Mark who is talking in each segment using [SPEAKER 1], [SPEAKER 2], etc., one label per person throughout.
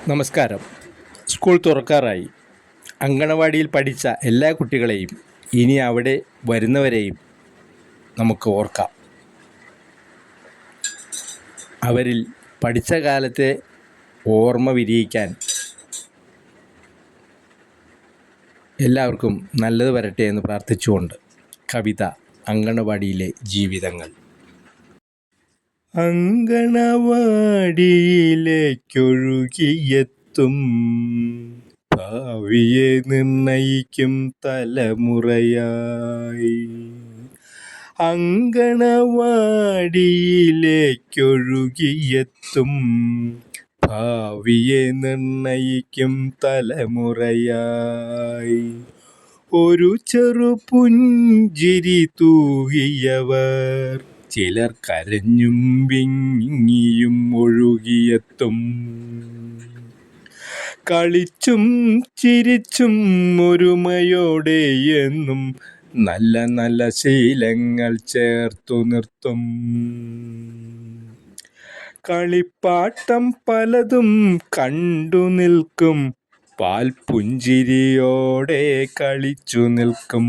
[SPEAKER 1] നമസ്കാരം. സ്കൂൾ തുറക്കാറായി. അങ്കണവാടിയിൽ പഠിച്ച എല്ലാ കുട്ടികളെയും ഇനി അവിടെ വരുന്നവരെയും നമുക്ക് ഓർക്കാം. അവരിൽ പഠിച്ച കാലത്തെ ഓർമ്മ വിരിയിക്കാൻ എല്ലാവർക്കും നല്ലത് വരട്ടെ എന്ന് പ്രാർത്ഥിച്ചുകൊണ്ട് കവിത അങ്കണവാടിയിലെ ജീവിതങ്ങൾ. അങ്കണവാടിയിലേക്കൊഴുകിയെത്തും ഭാവിയെ നിർണയിക്കും തലമുറയായി. അങ്കണവാടിയിലേക്കൊഴുകിയെത്തും ഭാവിയെ നിർണയിക്കും തലമുറയായി. ഒരു ചെറുപുഞ്ചിരി തൂകിയവർ, ചിലർ കരഞ്ഞും വിങ്ങിയും ഒഴുകിയെത്തും. കളിച്ചും ചിരിച്ചും ഒരുമയോടെ എന്നും നല്ല നല്ല ശീലങ്ങൾ ചേർത്തു നിർത്തും. കളിപ്പാട്ടം പലതും കണ്ടു നിൽക്കും, പാൽപുഞ്ചിരിയോടെ കളിച്ചു നിൽക്കും.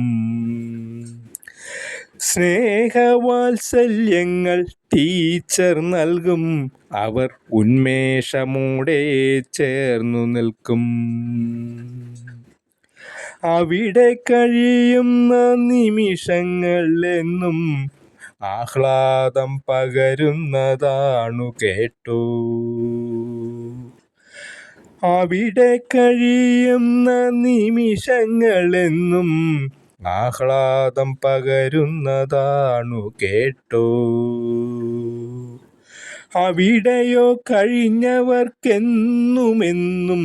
[SPEAKER 1] സ്നേഹവാത്സല്യങ്ങൾ ടീച്ചർ നൽകും, അവർ ഉന്മേഷമോടെ ചേർന്നു നിൽക്കും. അവിടെ കഴിയുന്ന നിമിഷങ്ങൾ എന്നും ആഹ്ലാദം പകരുന്നതാണു കേട്ടോ. അവിടെ കഴിയുന്ന നിമിഷങ്ങളെന്നും ആഹ്ലാദം പകരുന്നതാണു കേട്ടോ. അവിടെയോ കഴിഞ്ഞവർക്കെന്നുമെന്നും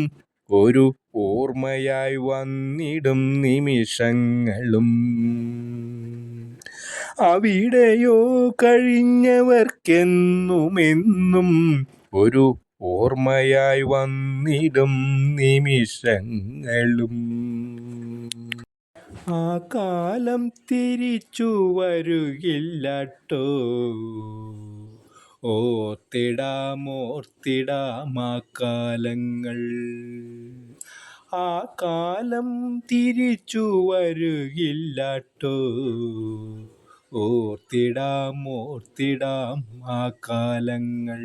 [SPEAKER 1] ഒരു ഓർമ്മയായി വന്നിടും നിമിഷങ്ങളും. അവിടെയോ കഴിഞ്ഞവർക്കെന്നുമെന്നും ഒരു ഓർമ്മയായി വന്നിടും നിമിഷങ്ങളും. ആ കാലം തിരിച്ചു വരുകില്ലട്ടോ, ഓർത്തിടാം ആ കാലങ്ങൾ. ആ കാലം തിരിച്ചു വരുകില്ലട്ടോ, ഓർത്തിടാം ആ കാലങ്ങൾ.